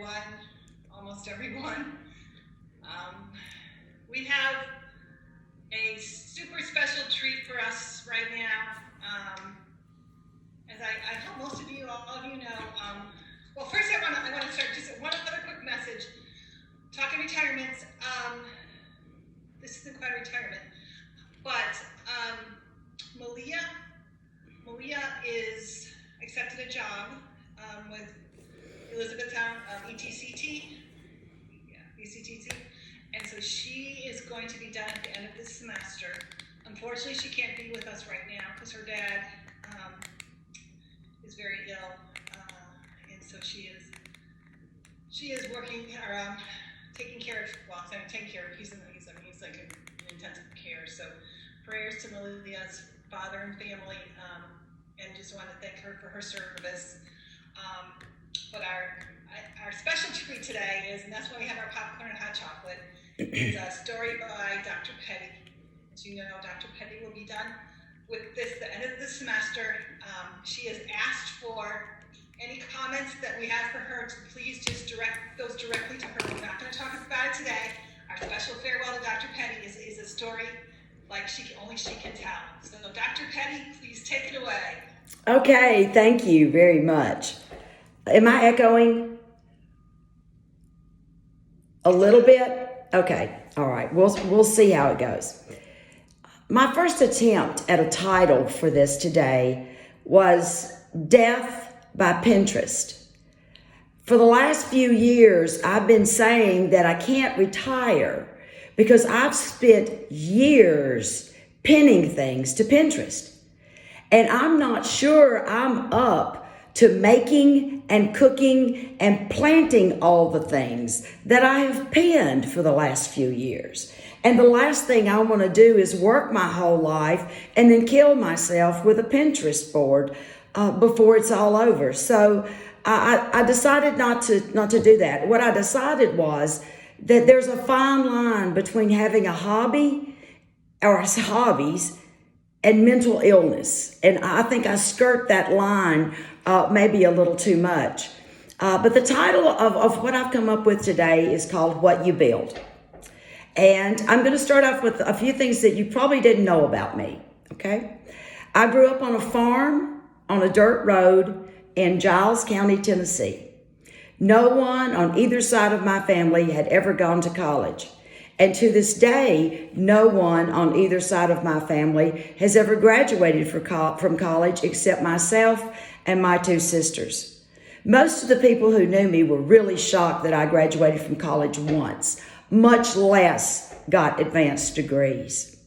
everyone, almost everyone. We have a super special treat for us right now. As I hope most of you, all of you know, well, first I want to start just one other quick message. Talking retirements, this isn't quite a retirement, but Malia is accepted a job with Elizabethtown ETCT, ECTC, and so she is going to be done at the end of this semester. Unfortunately, she can't be with us right now because her dad is very ill, and so she is working or taking care of. Well, taking care of. He's like in intensive care. So prayers to Malia's father and family, and just want to thank her for her service. But our special treat today is, and that's why we have our popcorn and hot chocolate, is a story by Dr. Petty. As you know, Dr. Petty will be done with this the end of the semester. She has asked for any comments that we have for her to please just direct those directly to her. We're not going to talk about it today. Our special farewell to Dr. Petty is a story like only she can tell. So Dr. Petty, please take it away. Okay, thank you very much. Am I echoing a little bit? Okay, all right. We'll see how it goes. My first attempt at a title for this today was Death by Pinterest. For the last few years, I've been saying that I can't retire because I've spent years pinning things to Pinterest. And I'm not sure I'm up to making and cooking and planting all the things that I have pinned for the last few years. And the last thing I want to do is work my whole life and then kill myself with a Pinterest board before it's all over. So I decided not to do that. What I decided was that there's a fine line between having a hobby or hobbies and mental illness. And I think I skirt that line maybe a little too much. But the title of what I've come up with today is called What You Build. And I'm going to start off with a few things that you probably didn't know about me, okay? I grew up on a farm on a dirt road in Giles County, Tennessee. No one on either side of my family had ever gone to college. And to this day, no one on either side of my family has ever graduated from college except myself and my two sisters. Most of the people who knew me were really shocked that I graduated from college once, much less got advanced degrees.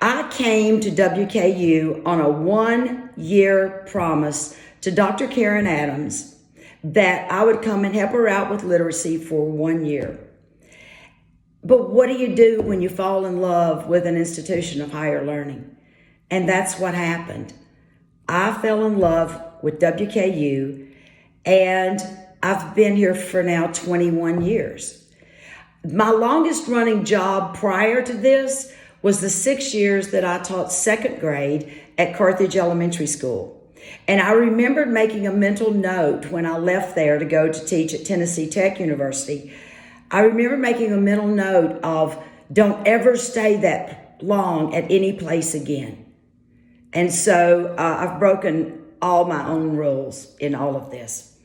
I came to WKU on a 1-year promise to Dr. Karen Adams that I would come and help her out with literacy for 1 year. But what do you do when you fall in love with an institution of higher learning? And that's what happened. I fell in love with WKU, and I've been here for now 21 years. My longest running job prior to this was the 6 years that I taught second grade at Carthage Elementary School. And I remembered making a mental note when I left there to go to teach at Tennessee Tech University. I remember making a mental note of don't ever stay that long at any place again. And so I've broken all my own rules in all of this.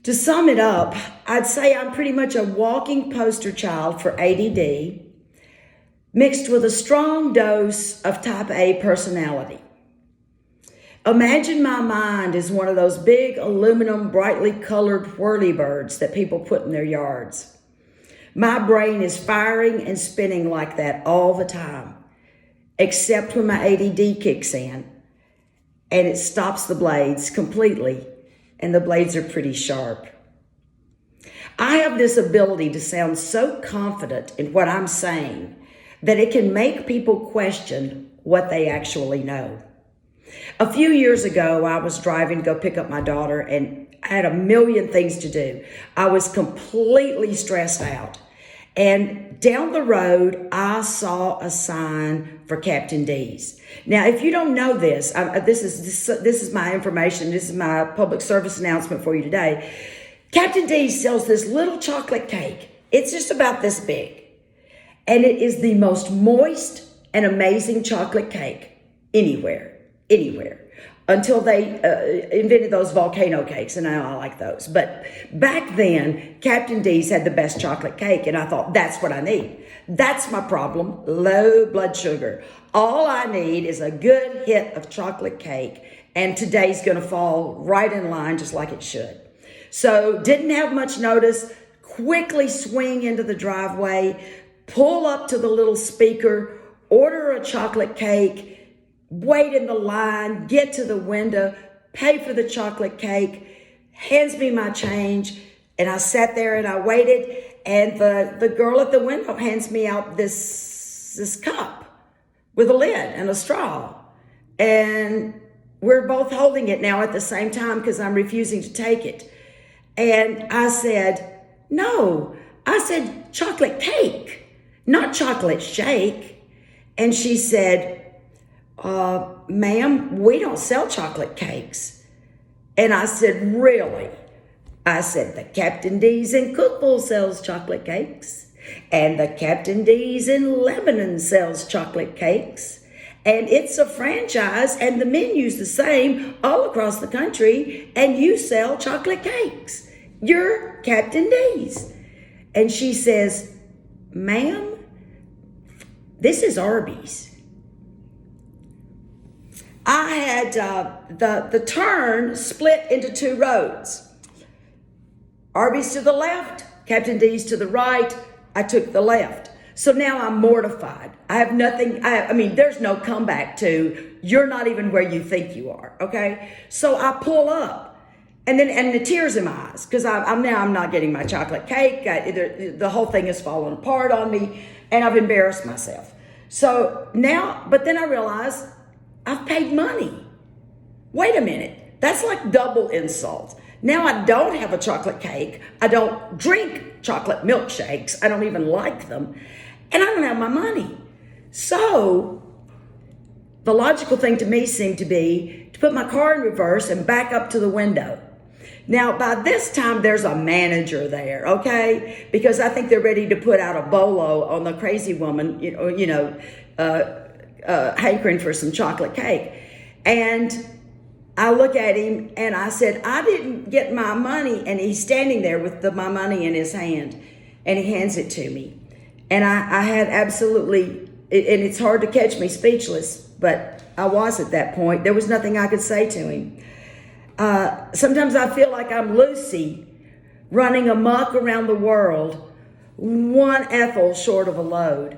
To sum it up, I'd say I'm pretty much a walking poster child for ADD, mixed with a strong dose of type A personality. Imagine my mind as one of those big aluminum, brightly colored whirlybirds that people put in their yards. My brain is firing and spinning like that all the time, except when my ADD kicks in and it stops the blades completely, and the blades are pretty sharp. I have this ability to sound so confident in what I'm saying that it can make people question what they actually know. A few years ago, I was driving to go pick up my daughter, and I had a million things to do. I was completely stressed out. And down the road, I saw a sign for Captain D's. Now, if you don't know this is my information. This is my public service announcement for you today. Captain D's sells this little chocolate cake. It's just about this big. And it is the most moist and amazing chocolate cake anywhere. Until they invented those volcano cakes, and now I like those. But back then, Captain D's had the best chocolate cake, and I thought, that's what I need. That's my problem, low blood sugar. All I need is a good hit of chocolate cake, and today's gonna fall right in line just like it should. So didn't have much notice, quickly swing into the driveway, pull up to the little speaker, order a chocolate cake, wait in the line, get to the window, pay for the chocolate cake, hands me my change, and I sat there and I waited, and the girl at the window hands me out this cup with a lid and a straw, and we're both holding it now at the same time because I'm refusing to take it. And I said, no, I said chocolate cake, not chocolate shake. And she said, ma'am, we don't sell chocolate cakes. And I said, really? I said, the Captain D's in Cookville sells chocolate cakes, and the Captain D's in Lebanon sells chocolate cakes, and it's a franchise, and the menu's the same all across the country, and you sell chocolate cakes. You're Captain D's. And she says, ma'am, this is Arby's. I had the turn split into two roads. Arby's to the left, Captain D's to the right. I took the left. So now I'm mortified. I have nothing, I mean, there's no comeback to, you're not even where you think you are, okay? So I pull up. And the tears in my eyes, because I'm not getting my chocolate cake. The whole thing has fallen apart on me, and I've embarrassed myself. So now, but then I realize I've paid money. Wait a minute, that's like double insult. Now I don't have a chocolate cake. I don't drink chocolate milkshakes. I don't even like them, and I don't have my money. So the logical thing to me seemed to be to put my car in reverse and back up to the window. Now, by this time, there's a manager there, okay? Because I think they're ready to put out a bolo on the crazy woman, hankering for some chocolate cake. And I look at him and I said, I didn't get my money. And he's standing there with my money in his hand, and he hands it to me. And I had absolutely, and it's hard to catch me speechless, but I was at that point. There was nothing I could say to him. Sometimes I feel like I'm Lucy running amok around the world, one Ethel short of a load.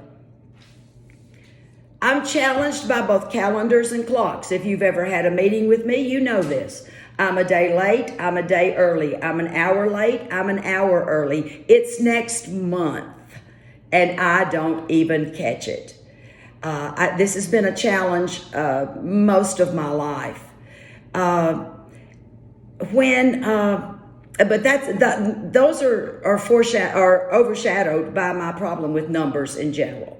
I'm challenged by both calendars and clocks. If you've ever had a meeting with me, you know this. I'm a day late, I'm a day early. I'm an hour late, I'm an hour early. It's next month, and I don't even catch it. This has been a challenge most of my life. But those are overshadowed by my problem with numbers in general.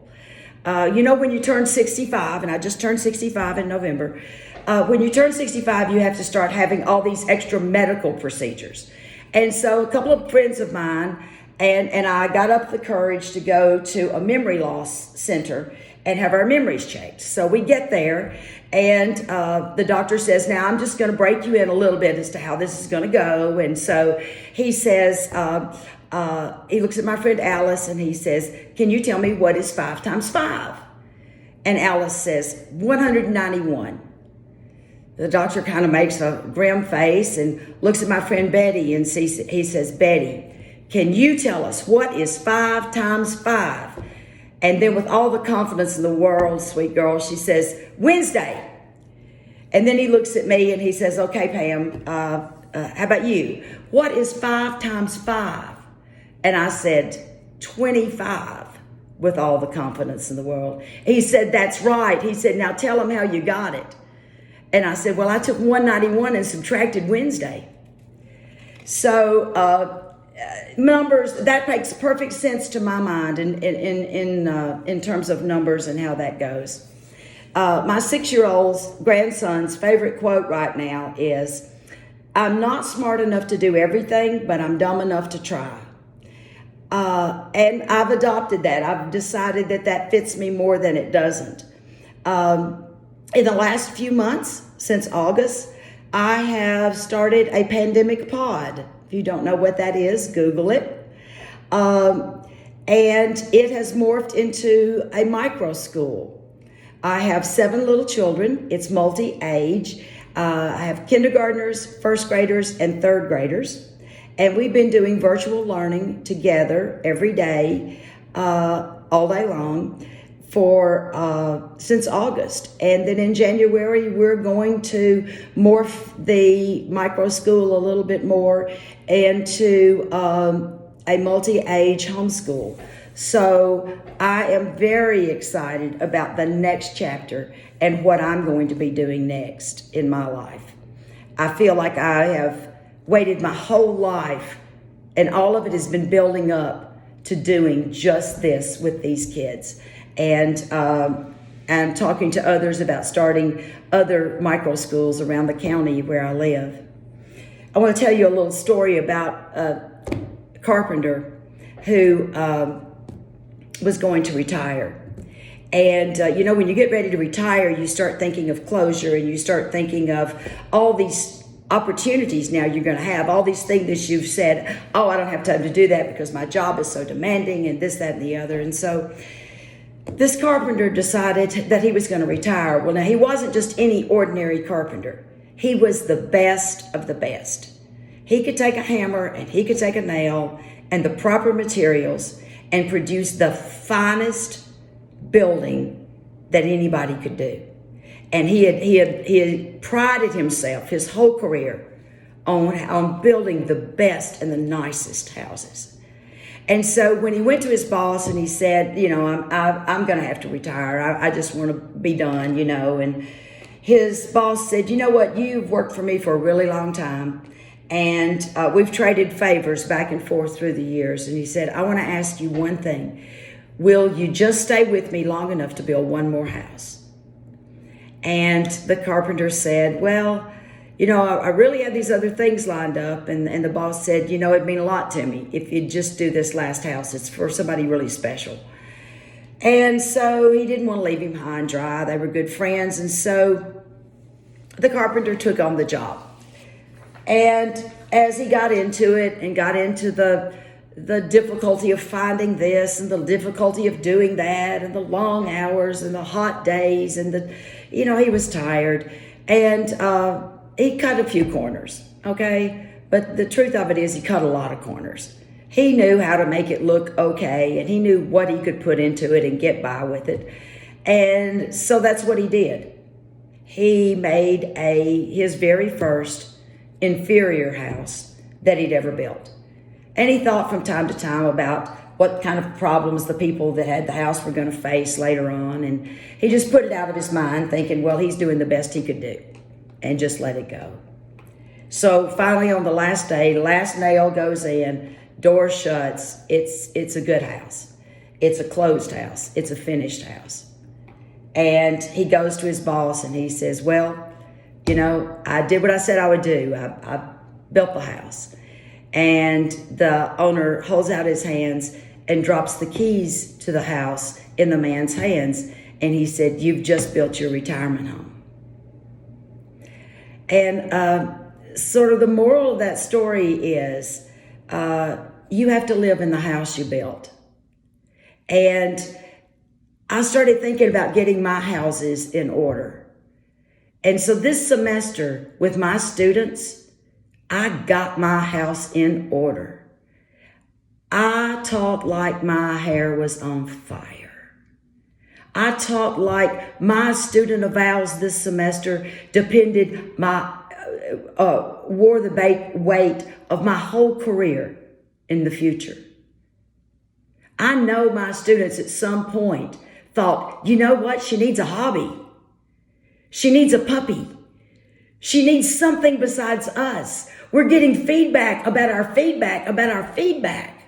When you turn 65, and I just turned 65 in November, when you turn 65, you have to start having all these extra medical procedures. And so a couple of friends of mine and I got up the courage to go to a memory loss center and have our memories checked. So we get there, and the doctor says, now I'm just going to break you in a little bit as to how this is going to go. And so he says, he looks at my friend Alice and he says, can you tell me what is 5 times 5? And Alice says, 191. The doctor kind of makes a grim face and looks at my friend Betty, and he says, Betty, can you tell us what is 5 times 5? And then with all the confidence in the world, sweet girl, she says, Wednesday. And then he looks at me and he says, okay, Pam, how about you? What is 5 times 5? And I said, 25, with all the confidence in the world. He said, that's right. He said, now tell him how you got it. And I said, well, I took 191 and subtracted Wednesday. So numbers, that makes perfect sense to my mind in terms of numbers and how that goes. My 6-year-old's grandson's favorite quote right now is, I'm not smart enough to do everything, but I'm dumb enough to try. And I've adopted that. I've decided that that fits me more than it doesn't. In the last few months, since August, I have started a pandemic pod. If you don't know what that is, Google it. And it has morphed into a micro school. I have 7 little children. It's multi-age. I have kindergartners, first graders, and third graders. And we've been doing virtual learning together every day, all day long, since August. And then in January, we're going to morph the micro school a little bit more into a multi-age homeschool. So I am very excited about the next chapter and what I'm going to be doing next in my life. I feel like I have waited my whole life, and all of it has been building up to doing just this with these kids. And I'm talking to others about starting other micro schools around the county where I live. I want to tell you a little story about a carpenter who was going to retire. And, when you get ready to retire, you start thinking of closure, and you start thinking of all these opportunities now you're going to have, all these things that you've said, oh, I don't have time to do that because my job is so demanding and this, that, and the other. And so this carpenter decided that he was going to retire. Well, now, he wasn't just any ordinary carpenter. He was the best of the best. He could take a hammer and he could take a nail and the proper materials and produce the finest building that anybody could do. And he had prided himself his whole career on building the best and the nicest houses. And so when he went to his boss and he said, I'm going to have to retire. I just want to be done, And his boss said, you know what? You've worked for me for a really long time. And we've traded favors back and forth through the years. And he said, I want to ask you one thing. Will you just stay with me long enough to build one more house? And the carpenter said, well, I really have these other things lined up. And the boss said, it'd mean a lot to me if you'd just do this last house. It's for somebody really special. And so he didn't want to leave him high and dry. They were good friends. And so the carpenter took on the job. And as he got into it and got into the difficulty of finding this and the difficulty of doing that and the long hours and the hot days and he was tired, and he cut a few corners, okay? But the truth of it is he cut a lot of corners. He knew how to make it look okay, and he knew what he could put into it and get by with it. And so that's what he did. He made his very first inferior house that he'd ever built. And he thought from time to time about what kind of problems the people that had the house were going to face later on. And he just put it out of his mind thinking, well, he's doing the best he could do, and just let it go. So finally on the last day, the last nail goes in, door shuts. It's a good house. It's a closed house. It's a finished house. And he goes to his boss and he says, well, I did what I said I would do. I built the house. And the owner holds out his hands and drops the keys to the house in the man's hands. And he said, you've just built your retirement home. And sort of the moral of that story is you have to live in the house you built. And I started thinking about getting my houses in order. And so this semester with my students, I got my house in order. I taught like my hair was on fire. I taught like my student evals this semester wore the weight of my whole career in the future. I know my students at some point thought, you know what? She needs a hobby. She needs a puppy. She needs something besides us. We're getting feedback about our feedback about our feedback.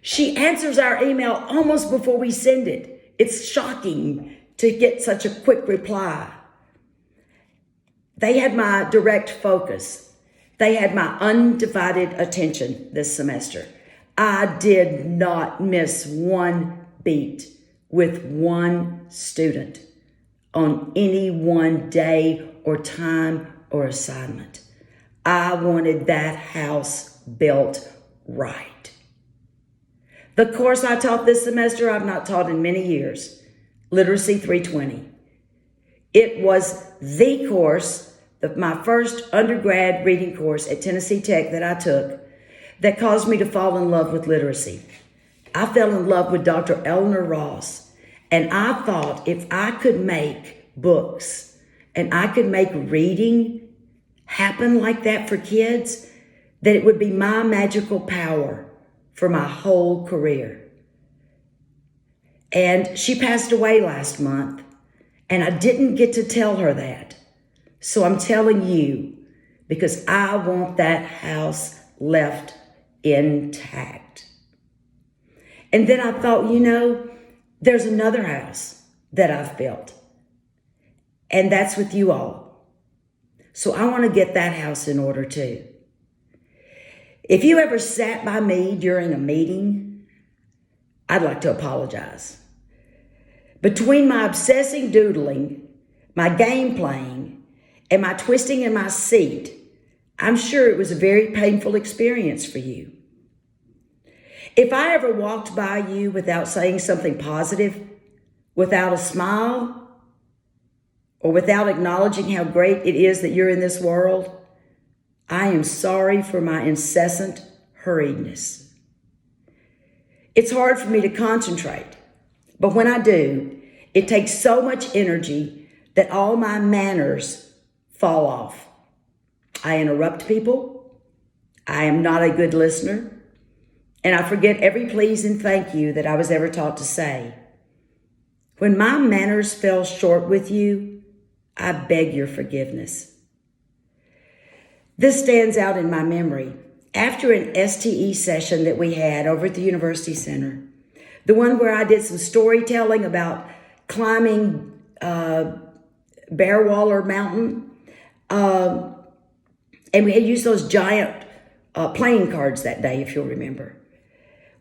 She answers our email almost before we send it. It's shocking to get such a quick reply. They had my direct focus. They had my undivided attention this semester. I did not miss one beat with one student on any one day or time or assignment. I wanted that house built right. The course I taught this semester, I've not taught in many years, Literacy 320. It was the course, my first undergrad reading course at Tennessee Tech that I took, that caused me to fall in love with literacy. I fell in love with Dr. Eleanor Ross, and I thought if I could make books and I could make reading happen like that for kids, that it would be my magical power for my whole career. And she passed away last month, and I didn't get to tell her that. So I'm telling you, because I want that house left intact. And then I thought, there's another house that I've built, and that's with you all. So I want to get that house in order too. If you ever sat by me during a meeting, I'd like to apologize. Between my obsessing doodling, my game playing, and my twisting in my seat, I'm sure it was a very painful experience for you. If I ever walked by you without saying something positive, without a smile, or without acknowledging how great it is that you're in this world, I am sorry for my incessant hurriedness. It's hard for me to concentrate, but when I do, it takes so much energy that all my manners fall off. I interrupt people. I am not a good listener. And I forget every please and thank you that I was ever taught to say. When my manners fell short with you, I beg your forgiveness. This stands out in my memory. After an STE session that we had over at the University Center, the one where I did some storytelling about climbing Bearwaller Mountain, and we had used those giant playing cards that day, if you'll remember.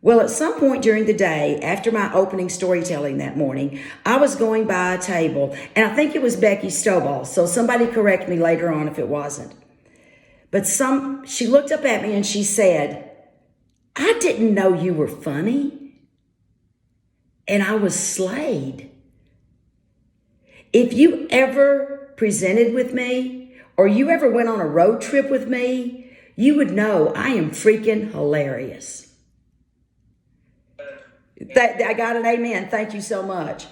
Well, at some point during the day, after my opening storytelling that morning, I was going by a table, and I think it was Becky Stovall, so somebody correct me later on if it wasn't. But she looked up at me and she said, "I didn't know you were funny." And I was slayed. If you ever presented with me or you ever went on a road trip with me, you would know I am freaking hilarious. I got an amen. Thank you so much.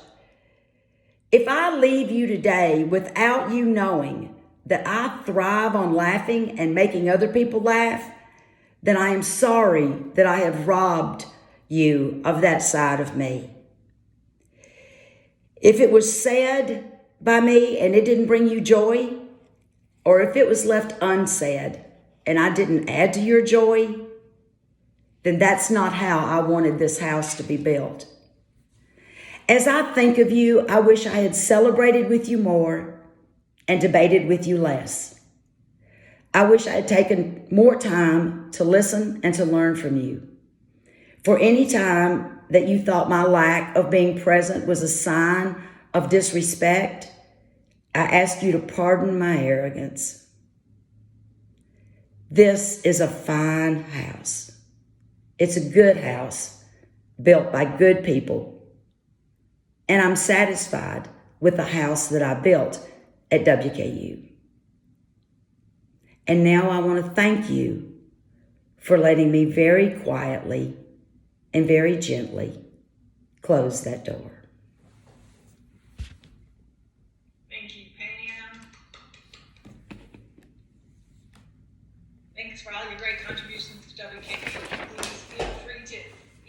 If I leave you today without you knowing that I thrive on laughing and making other people laugh, then I am sorry that I have robbed you of that side of me. If it was said by me and it didn't bring you joy, or if it was left unsaid and I didn't add to your joy, then that's not how I wanted this house to be built. As I think of you, I wish I had celebrated with you more and debated with you less. I wish I had taken more time to listen and to learn from you. For any time that you thought my lack of being present was a sign of disrespect, I ask you to pardon my arrogance. This is a fine house. It's a good house built by good people. And I'm satisfied with the house that I built at WKU. And now I want to thank you for letting me very quietly and very gently close that door. Thank you, Pam. Thanks for all your great contributions to WKU. Please feel free to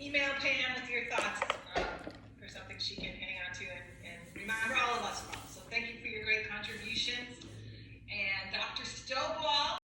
email Pam with your thoughts for something she can hang on to and remember all of us from. So thank you for your great contributions. And Dr. Stovall.